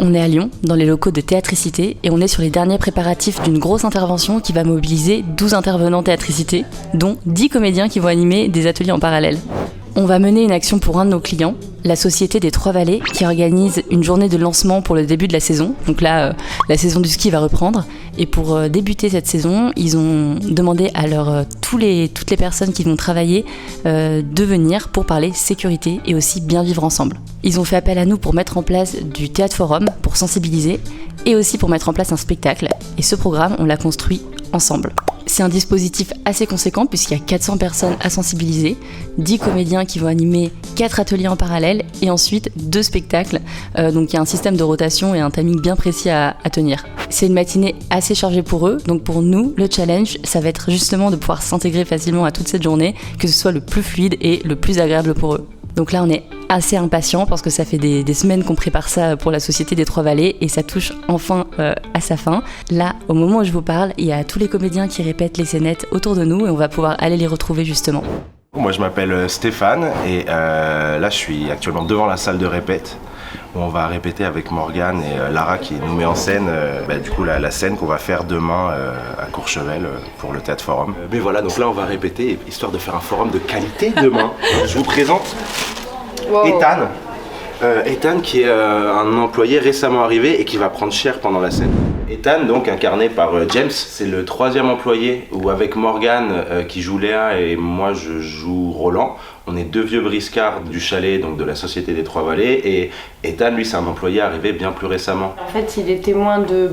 On est à Lyon, dans les locaux de Théâtricité, et on est sur les derniers préparatifs d'une grosse intervention qui va mobiliser 12 intervenants Théâtricité, dont 10 comédiens qui vont animer des ateliers en parallèle. On va mener une action pour un de nos clients, la Société des Trois Vallées, qui organise une journée de lancement pour le début de la saison. Donc là, la saison du ski va reprendre. Et pour débuter cette saison, ils ont demandé à toutes les personnes qui vont travailler de venir pour parler sécurité et aussi bien vivre ensemble. Ils ont fait appel à nous pour mettre en place du théâtre forum, pour sensibiliser, et aussi pour mettre en place un spectacle. Et ce programme, on l'a construit ensemble. C'est un dispositif assez conséquent puisqu'il y a 400 personnes à sensibiliser, 10 comédiens qui vont animer 4 ateliers en parallèle et ensuite 2 spectacles. Donc il y a un système de rotation et un timing bien précis à tenir. C'est une matinée assez chargée pour eux, donc pour nous, le challenge, ça va être justement de pouvoir s'intégrer facilement à toute cette journée, que ce soit le plus fluide et le plus agréable pour eux. Donc là, on est assez impatients parce que ça fait des semaines qu'on prépare ça pour la Société des Trois Vallées et ça touche enfin à sa fin. Là, au moment où je vous parle, il y a tous les comédiens qui répètent les scénettes autour de nous et on va pouvoir aller les retrouver justement. Moi, je m'appelle Stéphane et là, je suis actuellement devant la salle de répète où on va répéter avec Morgane et Lara qui nous met en scène du coup la scène qu'on va faire demain à Courchevel pour le Théâtre Forum. Mais voilà, donc là on va répéter histoire de faire un forum de qualité demain. Je vous présente Ethan. Ethan qui est un employé récemment arrivé et qui va prendre cher pendant la scène. Ethan, donc incarné par James, c'est le 3e employé où avec Morgane qui joue Léa et moi je joue Roland. On est 2 vieux briscards du chalet, donc de la Société des Trois Vallées, et Ethan, lui, c'est un employé arrivé bien plus récemment. En fait, il est témoin de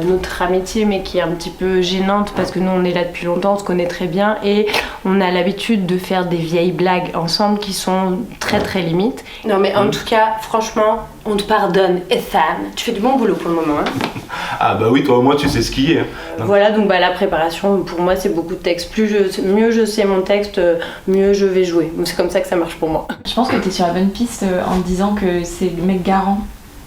notre amitié, mais qui est un petit peu gênante, parce que nous, on est là depuis longtemps, on se connaît très bien, et on a l'habitude de faire des vieilles blagues ensemble qui sont très très limites. Non mais en tout cas, franchement, on te pardonne, Ethan. Tu fais du bon boulot pour le moment. Hein. Ah bah oui, toi au moins tu sais skier. Hein. Voilà, donc la préparation, pour moi, c'est beaucoup de texte. Mieux je sais mon texte, mieux je vais jouer. Donc c'est comme ça que ça marche pour moi. Je pense que t'es sur la bonne piste en te disant que c'est le mec garant.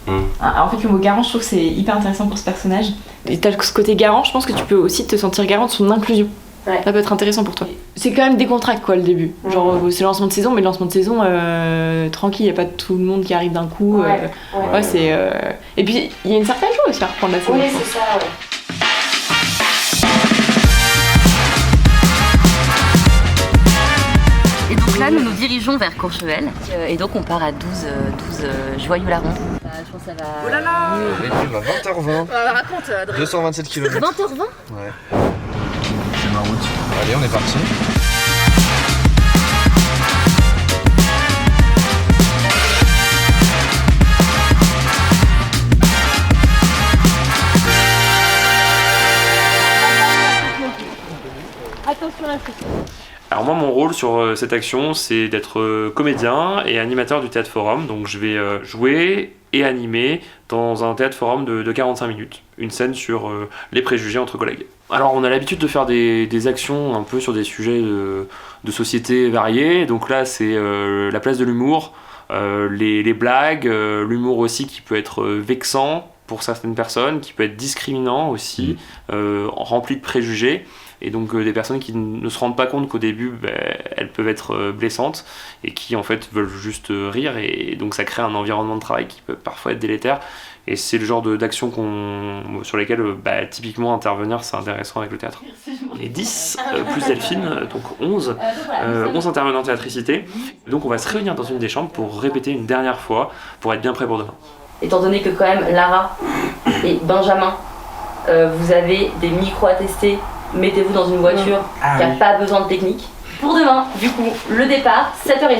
En fait, le mot garant, je trouve que c'est hyper intéressant pour ce personnage. Et t'as ce côté garant, je pense que tu peux aussi te sentir garant de son inclusion. Ouais. Ça peut être intéressant pour toi. C'est quand même décontracté quoi le début. Genre c'est le lancement de saison, mais le lancement de saison tranquille, y a pas tout le monde qui arrive d'un coup. Ouais, c'est et puis il y a une certaine joie aussi à reprendre la saison. Oui, c'est ça, ouais. Et donc là, nous nous dirigeons vers Courchevel et donc on part à 12 joyeux larrons. Je pense que ça va... Oh là là. Oui, on a 20h20. Raconte, Adrien. 227 km. 20h20 Ouais. C'est ma route. Allez, on est parti. Attention à la chute. Alors moi mon rôle sur cette action c'est d'être comédien et animateur du Théâtre Forum, donc je vais jouer et animer dans un Théâtre Forum de 45 minutes, une scène sur les préjugés entre collègues. Alors on a l'habitude de faire des actions un peu sur des sujets de société variés, donc là c'est la place de l'humour, les blagues, l'humour aussi qui peut être vexant pour certaines personnes, qui peut être discriminant aussi, rempli de préjugés. Et donc des personnes qui ne se rendent pas compte qu'au début elles peuvent être blessantes et qui en fait veulent juste rire, et donc ça crée un environnement de travail qui peut parfois être délétère, et c'est le genre d'action sur lesquelles typiquement intervenir c'est intéressant avec le théâtre. On est 10 plus Delphine, donc 11 intervenants Théâtricité, donc on va se réunir dans une des chambres pour répéter une dernière fois pour être bien prêt pour demain. Étant donné que quand même Lara et Benjamin, vous avez des micros à tester, mettez-vous dans une voiture qui n'a pas besoin de technique. Pour demain, du coup, le départ, 7h30.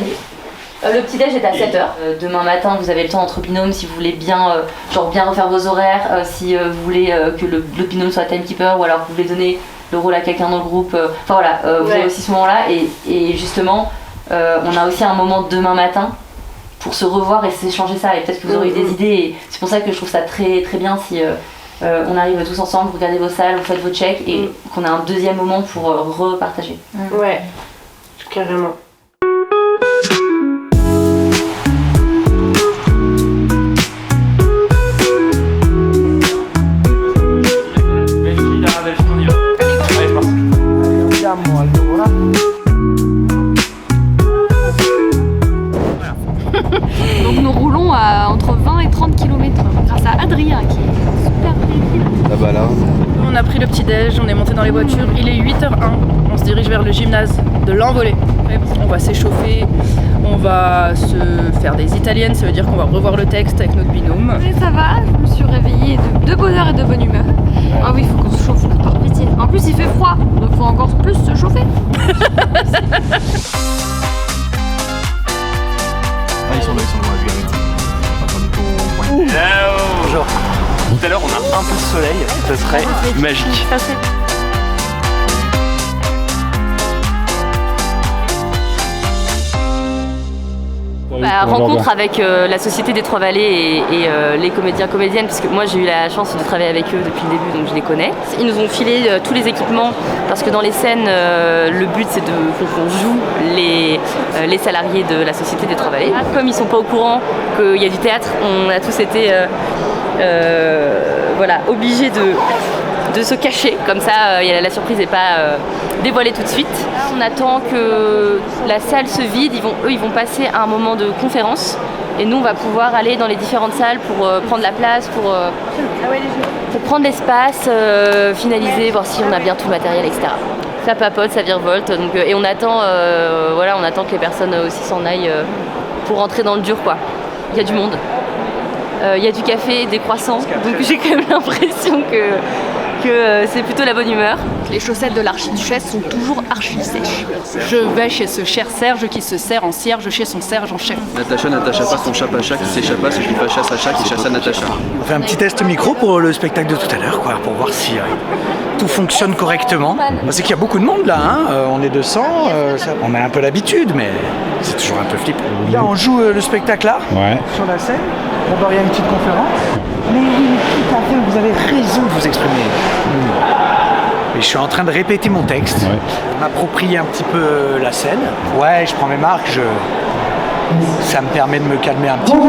Le petit-déj est à 7h. Demain matin, vous avez le temps entre binômes si vous voulez bien refaire vos horaires, si vous voulez que le binôme soit timekeeper, ou alors vous voulez donner le rôle à quelqu'un dans le groupe. Vous avez aussi ce moment-là. Et justement, on a aussi un moment demain matin pour se revoir et s'échanger ça. Et peut-être que vous aurez des idées. Et c'est pour ça que je trouve ça très, très bien si... on arrive tous ensemble, vous regardez vos salles, vous faites vos checks et qu'on a un deuxième moment pour repartager. Ouais, carrément. Donc nous roulons à entre 20 et 30 km grâce à Adrien. là-bas là. On a pris le petit-déj, on est monté dans les voitures, il est 8h01, on se dirige vers le gymnase de l'Envolée. On va s'échauffer, on va se faire des italiennes, ça veut dire qu'on va revoir le texte avec notre binôme. Mais ça va, je me suis réveillée de bonne heure et de bonne humeur. Ah oui, il faut qu'on se chauffe, par pitié. En plus il fait froid, donc il faut encore plus se chauffer. Ils sont là, Bonjour. Tout à l'heure, on a un peu de soleil, ce serait magique. Rencontre avec la Société des Trois Vallées et les comédiens-comédiennes, parce que moi j'ai eu la chance de travailler avec eux depuis le début, donc je les connais. Ils nous ont filé tous les équipements, parce que dans les scènes, le but c'est qu'on joue les salariés de la Société des Trois Vallées. Comme ils sont pas au courant qu'il y a du théâtre, on a tous été obligés de se cacher, comme ça la surprise n'est pas dévoilée tout de suite. Là, on attend que la salle se vide, ils vont passer à un moment de conférence et nous on va pouvoir aller dans les différentes salles pour prendre la place, pour prendre l'espace, finaliser, voir si on a bien tout le matériel, etc. Ça papote, ça virevolte, donc, et on attend que les personnes aussi s'en aillent pour rentrer dans le dur, quoi. Il y a du monde. Il y a du café, des croissants, donc j'ai quand même l'impression que c'est plutôt la bonne humeur. Les chaussettes de l'archiduchesse sont toujours archi sèches. Je vais chez ce cher Serge qui se sert en cierge chez son Serge en chef. Natacha pas son chapacha, qui s'échappa, celui qui pas chasse à chat, qui chasse à Natacha. On fait un petit test micro pour le spectacle de tout à l'heure, quoi, pour voir si tout fonctionne correctement. C'est qu'il y a beaucoup de monde là, hein. On est 200, on a un peu l'habitude, mais c'est toujours un peu flippant. Là, on joue le spectacle là, sur la scène. D'abord, il y a une petite conférence. Mais oui, tout à fait, vous avez raison de vous exprimer. Et je suis en train de répéter mon texte, m'approprier un petit peu la scène. Ouais, je prends mes marques, ça me permet de me calmer un petit peu.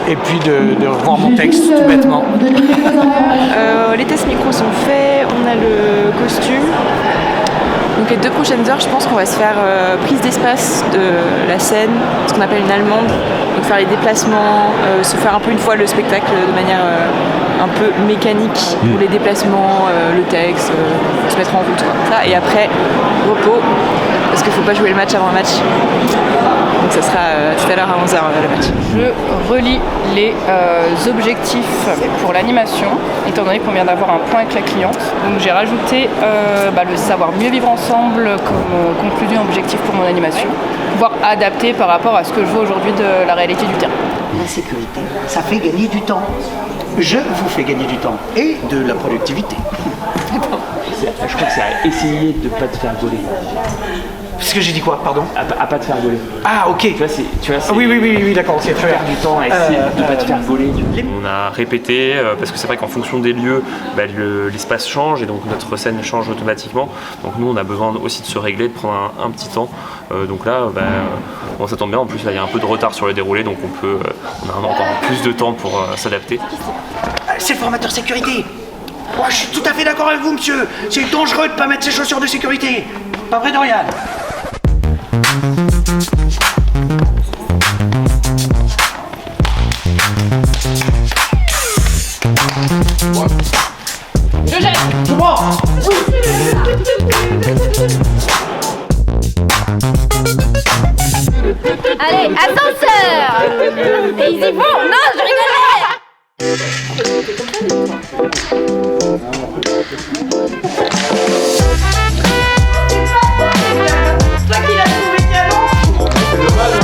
Et puis de revoir mon texte tout bêtement. Les tests micro sont faits, on a le costume. Donc les 2 prochaines heures, je pense qu'on va se faire prise d'espace de la scène, ce qu'on appelle une allemande. Donc faire les déplacements, se faire un peu une fois le spectacle de manière un peu mécanique pour les déplacements, le texte, se mettre en route, quoi. Ça, et après, repos, parce qu'il ne faut pas jouer le match avant le match. Donc ça sera tout à l'heure à 11h le match. Je relis les objectifs pour l'animation, étant donné qu'on vient d'avoir un point avec la cliente. Donc j'ai rajouté le savoir mieux vivre ensemble comme conclusion objectif pour mon animation, pouvoir adapter par rapport à ce que je vois aujourd'hui de la réalité du terrain. La sécurité, ça fait gagner du temps. Je vous fais gagner du temps et de la productivité. Je crois que c'est à essayer de ne pas te faire gauler. Ce que j'ai dit quoi, pardon? À pas te faire gauler. Ah, ok. Tu vois, oui, d'accord. Tu perds du temps à essayer de ne pas te faire gauler. On a répété, parce que c'est vrai qu'en fonction des lieux, l'espace change et donc notre scène change automatiquement. Donc nous, on a besoin aussi de se régler, de prendre un petit temps. Donc là, ça tombe bien. En plus, là, il y a un peu de retard sur le déroulé, donc on a encore plus de temps pour s'adapter. C'est le formateur sécurité. Oh, je suis tout à fait d'accord avec vous, monsieur. C'est dangereux de ne pas mettre ses chaussures de sécurité. Pas vrai, Dorian? Je jette. Je prends. Allez, ascenseur. Et ils y vont. Non, je rigolais. Toi qui l'as trouvé canon. C'est dommage,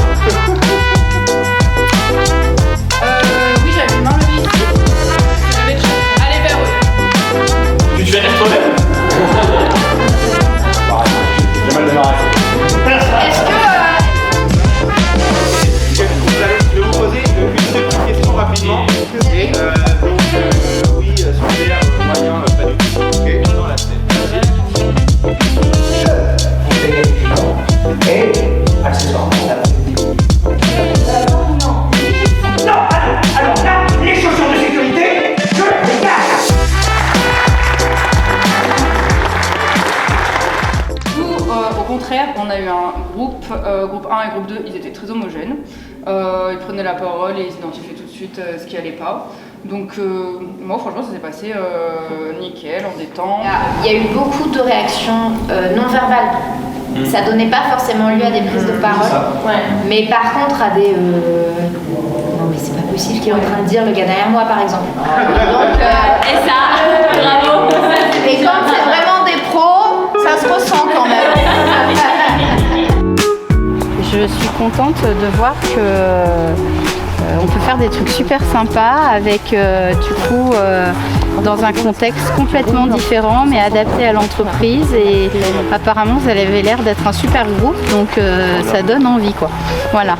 Oui, j'avais une main levée ici. Allez vers eux. Tu te fais toi-même? J'ai mal démarré. Est-ce que... Je vais vous poser une petite question rapidement. Et oui, sur l'air, moyen, pas du tout. Ok, dans la scène. Et accessoirement. Non, alors là, les chaussures de sécurité, je les garde. Nous, au contraire, on a eu un groupe 1 et groupe 2, ils étaient très homogènes. Ils prenaient la parole et ils identifiaient tout de suite ce qui allait pas. Donc moi franchement ça s'est passé nickel, en détente. Il y a eu beaucoup de réactions non verbales. Ça donnait pas forcément lieu à des prises de parole, mais par contre à des non mais c'est pas possible qu'il est en train de dire le gars derrière moi par exemple. Donc, et ça, bravo. Et quand c'est vraiment des pros, ça se ressent quand même. Je suis contente de voir que on peut faire des trucs super sympas avec du coup dans un contexte complètement différent mais adapté à l'entreprise et apparemment ça avait l'air d'être un super groupe donc ça donne envie quoi. Voilà.